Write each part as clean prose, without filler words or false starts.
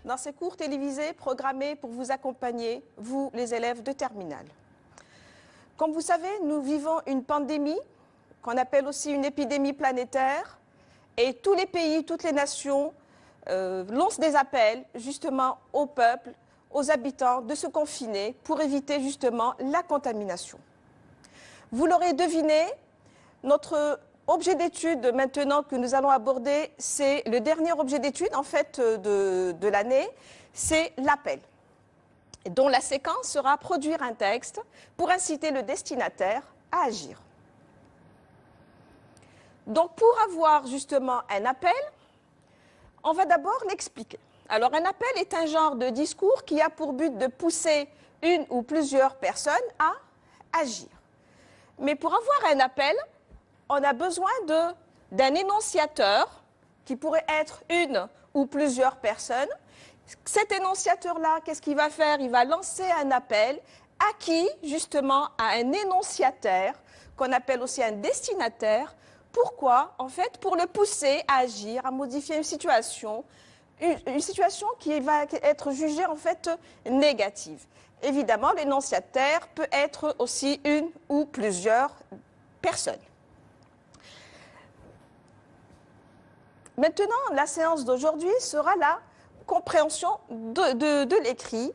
dans ces cours télévisés programmés pour vous accompagner, vous les élèves de terminale. Comme vous savez, nous vivons une pandémie qu'on appelle aussi une épidémie planétaire et tous les pays, toutes les nations lancent des appels justement au peuple, aux habitants de se confiner pour éviter justement la contamination. Vous l'aurez deviné, notre objet d'étude maintenant que nous allons aborder, c'est le dernier objet d'étude en fait de l'année, c'est l'appel, dont la séquence sera produire un texte pour inciter le destinataire à agir. Donc pour avoir justement un appel, on va d'abord l'expliquer. Alors un appel est un genre de discours qui a pour but de pousser une ou plusieurs personnes à agir. Mais pour avoir un appel, on a besoin d'un énonciateur qui pourrait être une ou plusieurs personnes. Cet énonciateur-là, qu'est-ce qu'il va faire? Il va lancer un appel à qui, justement, à un énonciataire, qu'on appelle aussi un destinataire. Pourquoi? En fait, pour le pousser à agir, à modifier une situation qui va être jugée, en fait, négative. Évidemment, l'énonciataire peut être aussi une ou plusieurs personnes. Maintenant, la séance d'aujourd'hui sera la compréhension de l'écrit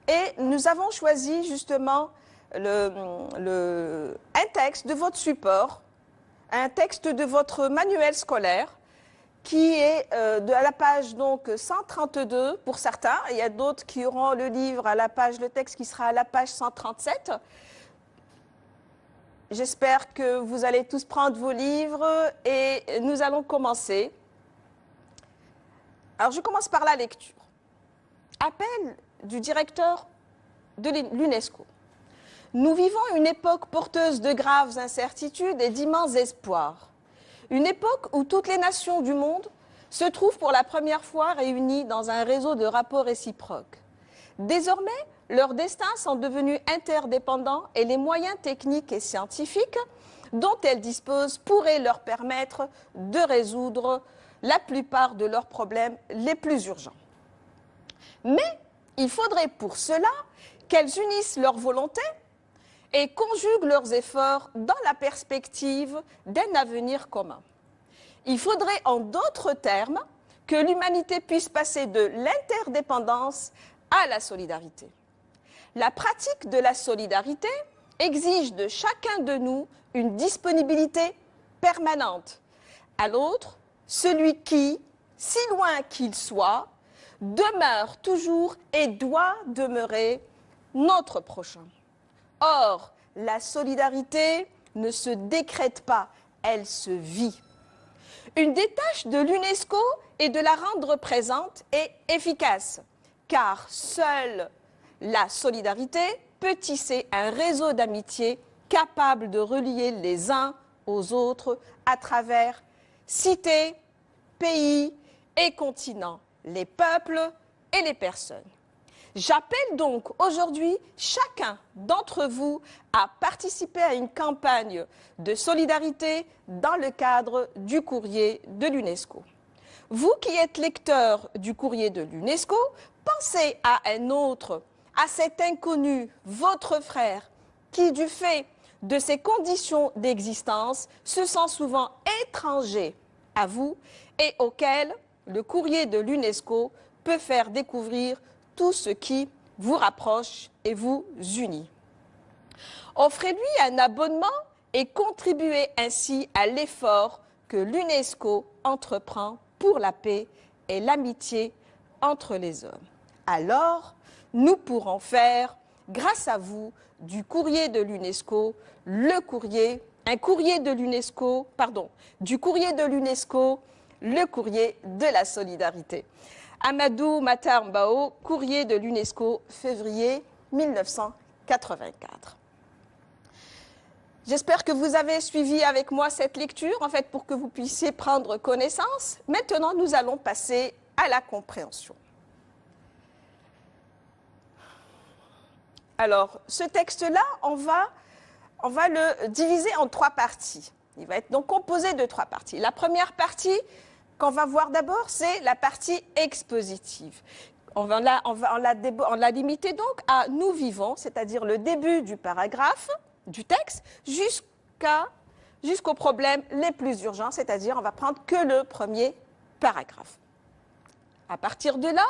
et nous avons choisi justement un texte de votre support, un texte de votre manuel scolaire qui est à la page donc 132 pour certains. Il y a d'autres qui auront le livre à le texte qui sera à la page 137. J'espère que vous allez tous prendre vos livres et nous allons commencer. Alors, je commence par la lecture. Appel du directeur de l'UNESCO. Nous vivons une époque porteuse de graves incertitudes et d'immenses espoirs. Une époque où toutes les nations du monde se trouvent pour la première fois réunies dans un réseau de rapports réciproques. Désormais, leurs destins sont devenus interdépendants et les moyens techniques et scientifiques dont elles disposent pourraient leur permettre de résoudre la plupart de leurs problèmes les plus urgents. Mais il faudrait pour cela qu'elles unissent leurs volontés et conjuguent leurs efforts dans la perspective d'un avenir commun. Il faudrait en d'autres termes que l'humanité puisse passer de l'interdépendance à la solidarité. La pratique de la solidarité exige de chacun de nous une disponibilité permanente à l'autre, celui qui, si loin qu'il soit, demeure toujours et doit demeurer notre prochain. Or, la solidarité ne se décrète pas, elle se vit. Une des tâches de l'UNESCO est de la rendre présente et efficace, car seule la solidarité peut tisser un réseau d'amitié capable de relier les uns aux autres à travers cités, pays et continents, les peuples et les personnes. J'appelle donc aujourd'hui chacun d'entre vous à participer à une campagne de solidarité dans le cadre du courrier de l'UNESCO. Vous qui êtes lecteur du courrier de l'UNESCO, pensez à un autre, à cet inconnu, votre frère, qui du fait de ses conditions d'existence se sent souvent étranger à vous et auquel le courrier de l'UNESCO peut faire découvrir tout ce qui vous rapproche et vous unit. Offrez-lui un abonnement et contribuez ainsi à l'effort que l'UNESCO entreprend pour la paix et l'amitié entre les hommes. Alors, nous pourrons faire, grâce à vous, du courrier de l'UNESCO, le courrier de la solidarité. Amadou Matar Mbao, courrier de l'UNESCO, février 1984. J'espère que vous avez suivi avec moi cette lecture, en fait, pour que vous puissiez prendre connaissance. Maintenant, nous allons passer à la compréhension. Alors, ce texte-là, on va le diviser en 3 parties. Il va être donc composé de 3 parties. La première partie qu'on va voir d'abord, c'est la partie expositive. On l'a limité donc à nous vivons, c'est-à-dire le début du paragraphe, du texte, jusqu'aux problèmes les plus urgents, c'est-à-dire on va prendre que le premier paragraphe. À partir de là,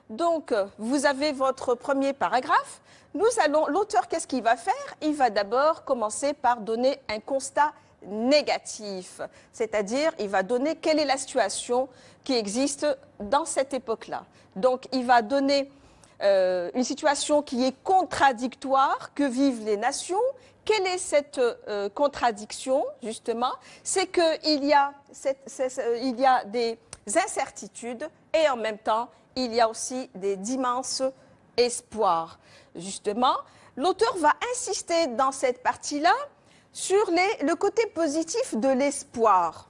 donc, vous avez votre premier paragraphe. L'auteur, qu'est-ce qu'il va faire? Il va d'abord commencer par donner un constat négatif, c'est-à-dire il va donner quelle est la situation qui existe dans cette époque-là. Donc, il va donner une situation qui est contradictoire, que vivent les nations. Quelle est cette contradiction, justement? C'est qu'il y a des incertitudes et en même temps, il y a aussi d'immenses espoirs. Justement, l'auteur va insister dans cette partie-là sur le côté positif de l'espoir.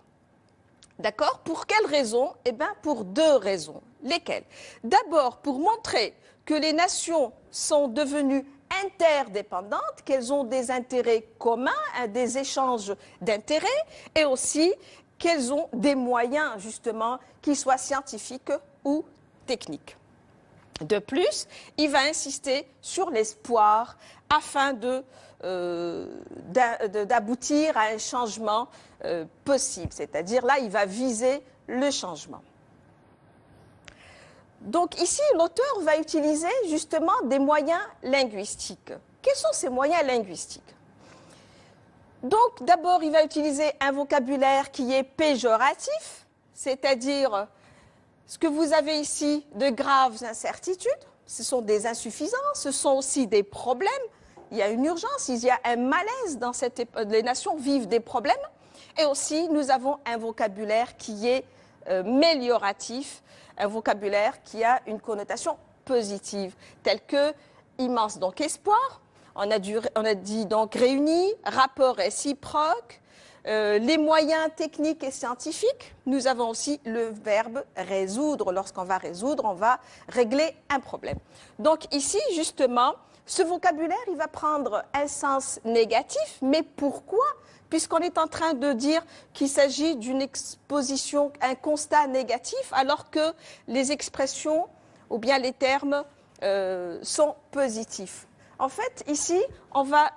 D'accord? Pour quelles raisons? Eh bien, pour deux raisons. Lesquelles? D'abord, pour montrer que les nations sont devenues interdépendantes, qu'elles ont des intérêts communs, des échanges d'intérêts, et aussi qu'elles ont des moyens, justement, qu'ils soient scientifiques ou techniques. De plus, il va insister sur l'espoir afin d'aboutir à un changement possible. C'est-à-dire, là, il va viser le changement. Donc ici, l'auteur va utiliser justement des moyens linguistiques. Quels sont ces moyens linguistiques? Donc d'abord, il va utiliser un vocabulaire qui est péjoratif, c'est-à-dire ce que vous avez ici de graves incertitudes, ce sont des insuffisances, ce sont aussi des problèmes. Il y a une urgence, il y a un malaise dans cette époque. Les nations vivent des problèmes. Et aussi, nous avons un vocabulaire qui est mélioratif, un vocabulaire qui a une connotation positive, tel que immense, donc espoir, on a dit donc réuni, rapport réciproque, les moyens techniques et scientifiques. Nous avons aussi le verbe résoudre. Lorsqu'on va résoudre, on va régler un problème. Donc ici, justement, ce vocabulaire, il va prendre un sens négatif, mais pourquoi? Puisqu'on est en train de dire qu'il s'agit d'une exposition, un constat négatif, alors que les expressions ou bien les termes sont positifs. En fait, ici, on va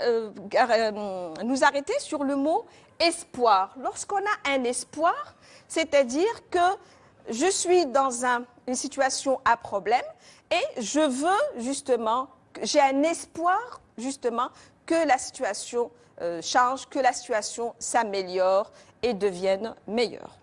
nous arrêter sur le mot espoir. Lorsqu'on a un espoir, c'est-à-dire que je suis dans une situation à problème et je veux justement, j'ai un espoir justement que la situation change, que la situation s'améliore et devienne meilleure.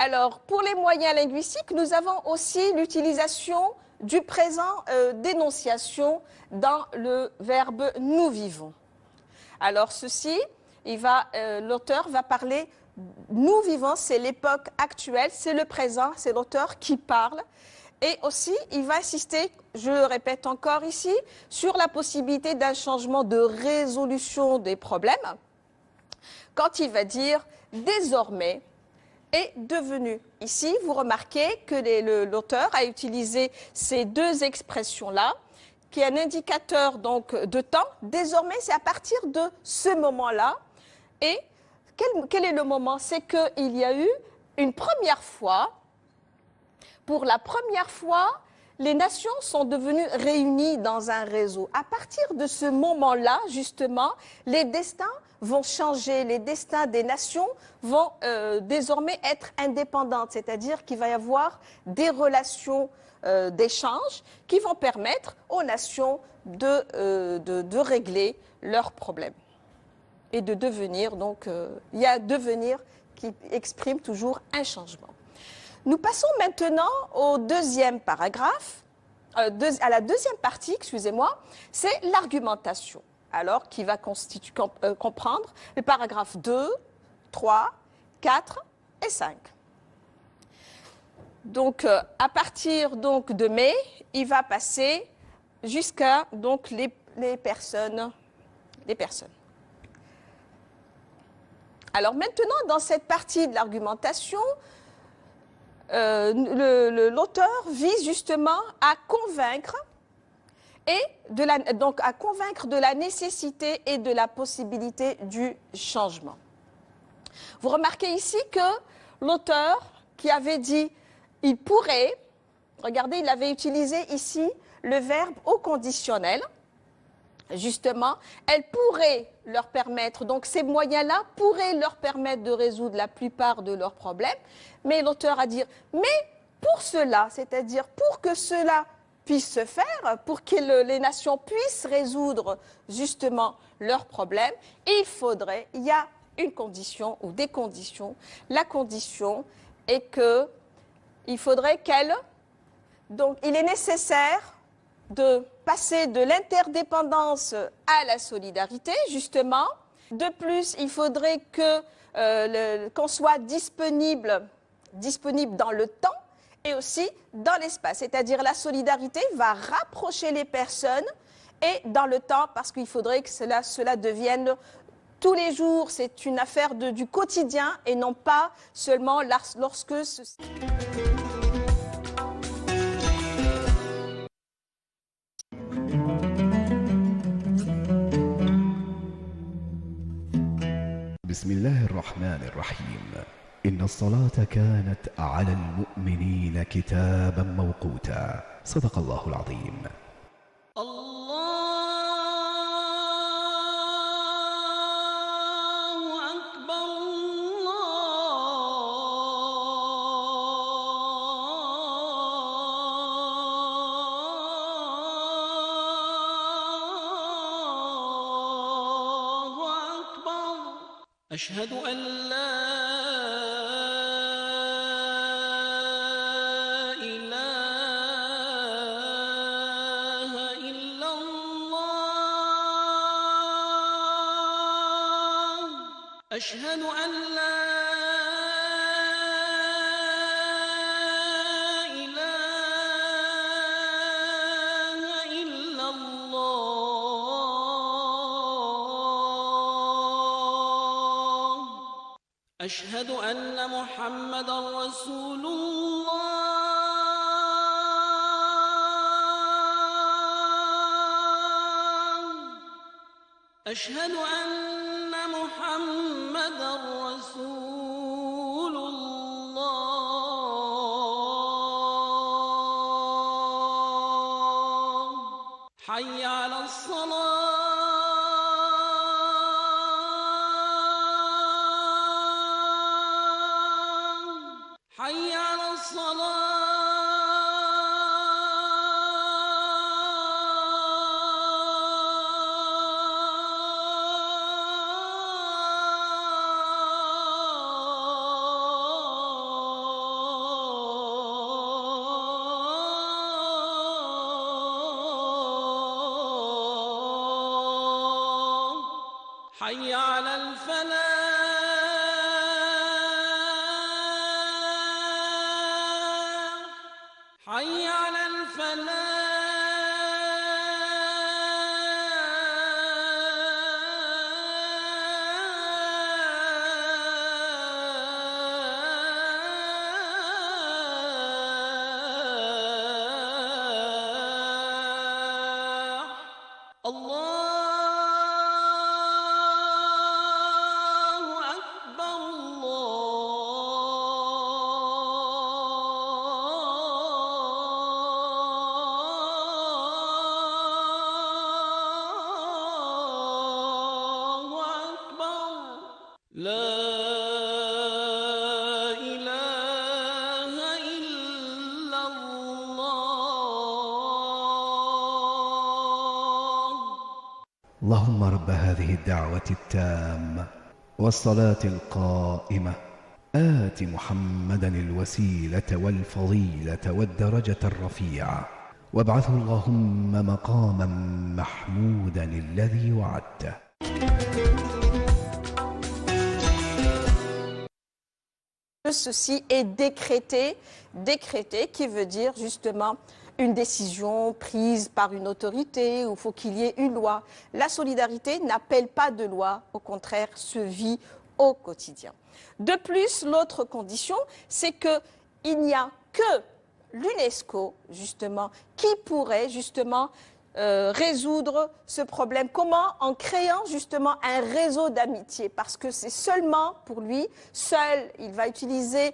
Alors, pour les moyens linguistiques, nous avons aussi l'utilisation du présent d'énonciation dans le verbe « nous vivons ». Alors, ceci, l'auteur va parler « nous vivons », c'est l'époque actuelle, c'est le présent, c'est l'auteur qui parle. Et aussi, il va insister, je le répète encore ici, sur la possibilité d'un changement de résolution des problèmes, quand il va dire « désormais » est devenu. Ici, vous remarquez que l'auteur a utilisé ces deux expressions-là, qui est un indicateur donc de temps. Désormais, c'est à partir de ce moment-là. Et quel est le moment? C'est qu'il y a eu une première fois. Pour la première fois, les nations sont devenues réunies dans un réseau. À partir de ce moment-là, justement, les destins vont changer. Les destins des nations vont désormais être indépendantes, c'est-à-dire qu'il va y avoir des relations d'échange qui vont permettre aux nations de régler leurs problèmes et de devenir. Donc, il y a devenir qui exprime toujours un changement. Nous passons maintenant au deuxième paragraphe, à la deuxième partie, excusez-moi, c'est l'argumentation. Alors, qui va comprendre le paragraphe 2, 3, 4 et 5. Donc, à partir donc, de mai, il va passer jusqu'à donc, les personnes. Alors maintenant, dans cette partie de l'argumentation, l'auteur vise justement à convaincre à convaincre de la nécessité et de la possibilité du changement. Vous remarquez ici que l'auteur qui avait dit il pourrait, regardez, il avait utilisé ici le verbe au conditionnel. Justement, elle pourrait leur permettre, donc ces moyens-là pourraient leur permettre de résoudre la plupart de leurs problèmes, mais l'auteur a dit, mais pour cela, c'est-à-dire pour que cela puisse se faire, pour que les nations puissent résoudre justement leurs problèmes, il y a une condition ou des conditions. La condition est que il faudrait donc il est nécessaire de passer de l'interdépendance à la solidarité, justement. De plus, il faudrait qu'on soit disponible dans le temps et aussi dans l'espace. C'est-à-dire la solidarité va rapprocher les personnes et dans le temps, parce qu'il faudrait que cela devienne tous les jours, c'est une affaire du quotidien et non pas seulement lorsque ceci... بسم الله الرحمن الرحيم إن الصلاة كانت على المؤمنين كتابا موقوتا صدق الله العظيم أشهد أن لا إله إلا الله أشهد أن لا أشهد أن محمدًا رسول الله أشهد أن محمدًا رسول الله حي على الصلاة حي على الصلاة حي على الفلاح حي على الفلاح الله أكبر الله أكبر لا إله إلا الله اللهم رب هذه الدعوة التامة والصلاة القائمة آت محمدا الوسيلة والفضيلة والدرجة الرفيعة وابعثه اللهم مقاما محمودا الذي وعدته. Ceci est décrété qui veut dire justement une décision prise par une autorité où il faut qu'il y ait une loi. La solidarité n'appelle pas de loi, au contraire, se vit au quotidien. De plus, l'autre condition, c'est qu'il n'y a que l'UNESCO, justement, qui pourrait justement résoudre ce problème. Comment? En créant justement un réseau d'amitié, parce que c'est seulement pour lui, seul, il va utiliser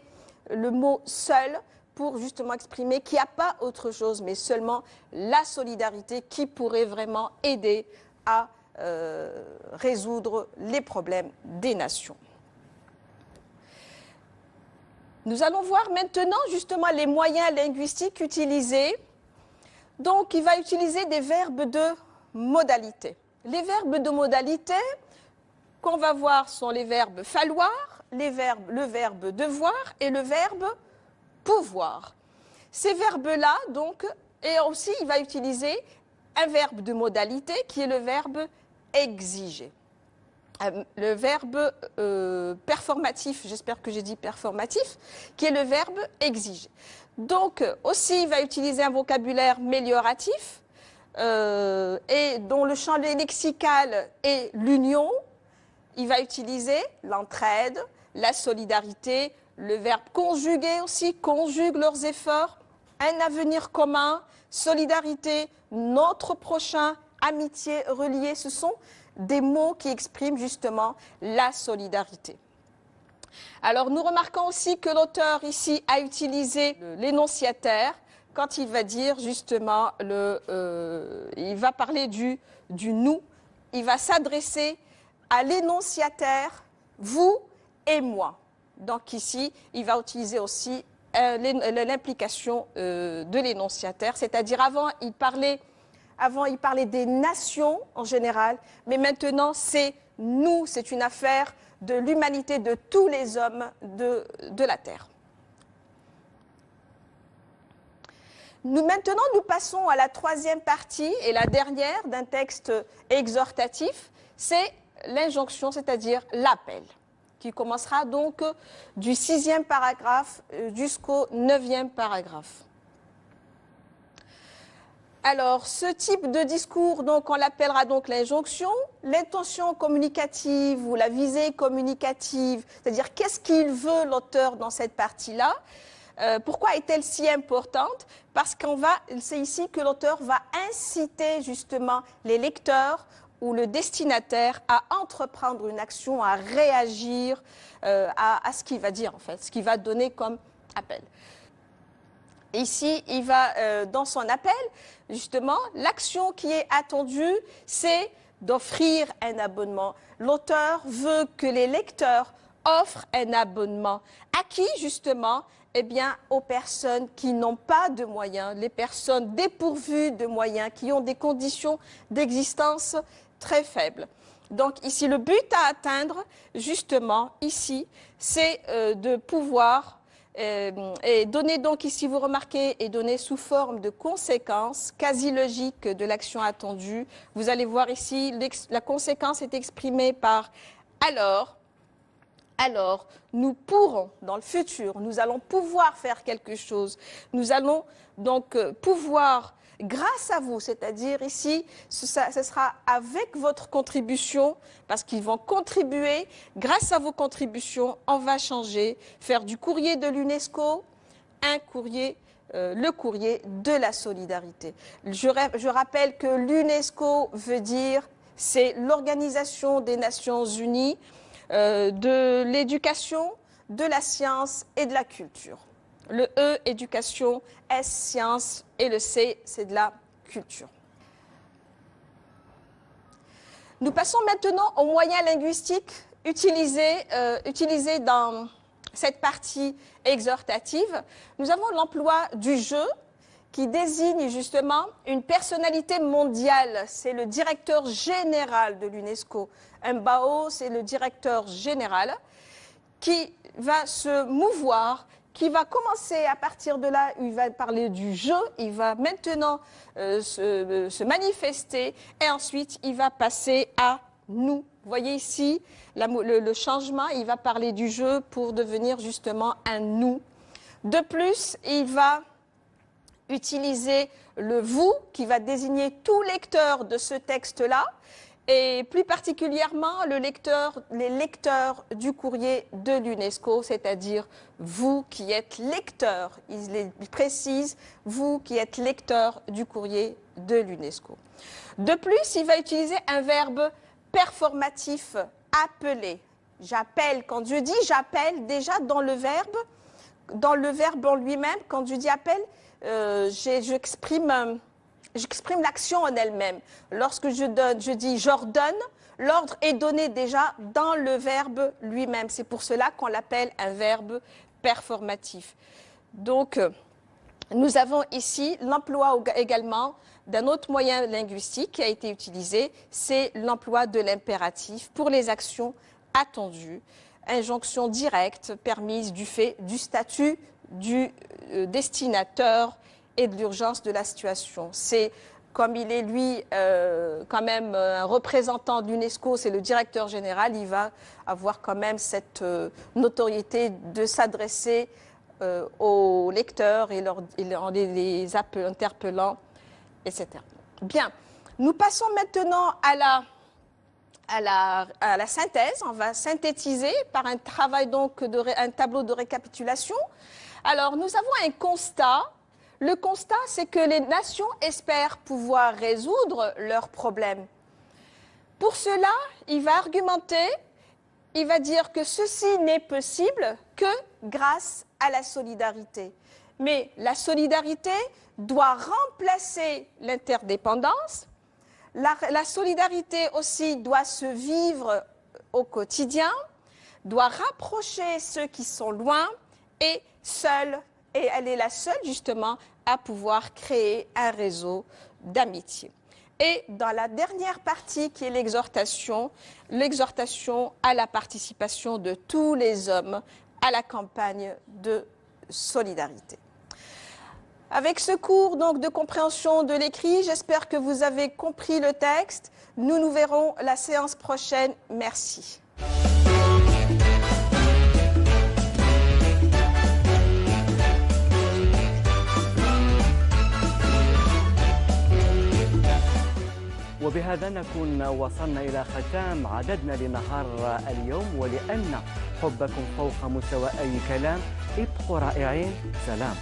le mot seul, pour justement exprimer qu'il n'y a pas autre chose, mais seulement la solidarité qui pourrait vraiment aider à résoudre les problèmes des nations. Nous allons voir maintenant justement les moyens linguistiques utilisés. Donc, il va utiliser des verbes de modalité. Les verbes de modalité qu'on va voir sont les verbes falloir, le verbe devoir et le verbe pouvoir. Ces verbes-là, donc, et aussi il va utiliser un verbe de modalité qui est le verbe exiger. Le verbe performatif, j'espère que j'ai dit performatif, qui est le verbe exiger. Donc, aussi, il va utiliser un vocabulaire mélioratif et dont le champ lexical est l'union. Il va utiliser l'entraide, la solidarité, le verbe conjuguer aussi, conjugue leurs efforts, un avenir commun, solidarité, notre prochain, amitié, relié. Ce sont des mots qui expriment justement la solidarité. Alors, nous remarquons aussi que l'auteur ici a utilisé l'énonciataire quand il va dire justement, il va parler du nous, il va s'adresser à l'énonciataire, vous et moi. Donc ici, il va utiliser aussi l'implication de l'énonciataire, c'est-à-dire avant, il parlait des nations en général, mais maintenant, c'est nous, c'est une affaire de l'humanité, de tous les hommes de la Terre. Maintenant, nous passons à la troisième partie et la dernière d'un texte exhortatif, c'est l'injonction, c'est-à-dire l'appel, qui commencera donc du 6e paragraphe jusqu'au 9e paragraphe. Alors, ce type de discours, donc, on l'appellera donc l'injonction, l'intention communicative ou la visée communicative, c'est-à-dire qu'est-ce qu'il veut l'auteur dans cette partie-là. Pourquoi est-elle si importante? Parce c'est ici que l'auteur va inciter justement les lecteurs ou le destinataire à entreprendre une action, à réagir à ce qu'il va dire en fait, ce qu'il va donner comme appel. Ici, il va, dans son appel, justement, l'action qui est attendue, c'est d'offrir un abonnement. L'auteur veut que les lecteurs offrent un abonnement. À qui, justement? Eh bien, aux personnes qui n'ont pas de moyens, les personnes dépourvues de moyens, qui ont des conditions d'existence très faibles. Donc, ici, le but à atteindre, justement, ici, c'est de pouvoir... et donné donc ici, vous remarquez, est donné sous forme de conséquences quasi logiques de l'action attendue. Vous allez voir ici, la conséquence est exprimée par alors, nous pourrons, dans le futur, nous allons pouvoir faire quelque chose. Nous allons donc pouvoir, grâce à vous, c'est-à-dire ici, ce sera avec votre contribution, parce qu'ils vont contribuer, grâce à vos contributions, on va changer, faire du courrier de l'UNESCO un courrier, le courrier de la solidarité. Je rappelle que l'UNESCO veut dire, c'est l'Organisation des Nations Unies, de l'éducation, de la science et de la culture. Le E, éducation, S, science et le C, c'est de la culture. Nous passons maintenant aux moyens linguistiques utilisés dans cette partie exhortative. Nous avons l'emploi du je qui désigne justement une personnalité mondiale. C'est le directeur général de l'UNESCO. Un BAO, c'est le directeur général qui va se mouvoir, qui va commencer à partir de là, il va parler du je, il va maintenant se manifester et ensuite il va passer à nous. Vous voyez ici le changement, il va parler du je pour devenir justement un nous. De plus, il va utiliser le vous qui va désigner tout lecteur de ce texte-là et plus particulièrement les lecteurs du courrier de l'UNESCO, c'est-à-dire vous qui êtes lecteur, il précise, vous qui êtes lecteur du courrier de l'UNESCO. De plus, il va utiliser un verbe performatif, appeler. J'appelle, quand Dieu dit j'appelle, déjà dans le verbe, dans le verbe en lui-même, quand je dis appel, j'exprime l'action en elle-même. Lorsque je dis j'ordonne, l'ordre est donné déjà dans le verbe lui-même. C'est pour cela qu'on l'appelle un verbe performatif. Donc, nous avons ici l'emploi également d'un autre moyen linguistique qui a été utilisé, c'est l'emploi de l'impératif pour les actions attendues, injonction directe permise du fait du statut du destinateur et de l'urgence de la situation. C'est comme il est lui quand même un représentant de l'UNESCO, c'est le directeur général, il va avoir quand même cette notoriété de s'adresser aux lecteurs et en les interpellant, etc. Bien, nous passons maintenant à la synthèse. On va synthétiser par un travail donc un tableau de récapitulation. Alors, nous avons un constat. Le constat, c'est que les nations espèrent pouvoir résoudre leurs problèmes. Pour cela, il va argumenter, il va dire que ceci n'est possible que grâce à la solidarité. Mais la solidarité doit remplacer l'interdépendance. La solidarité aussi doit se vivre au quotidien, doit rapprocher ceux qui sont loin et elle est la seule justement à pouvoir créer un réseau d'amitié. Et dans la dernière partie qui est l'exhortation à la participation de tous les hommes à la campagne de solidarité. Avec ce cours donc de compréhension de l'écrit, j'espère que vous avez compris le texte. Nous verrons la séance prochaine. Merci. وبهذا نكون وصلنا إلى ختام عددنا لنهار اليوم، ولأن حبكم فوق مستوى أي كلام ابقوا رائعين. سلام.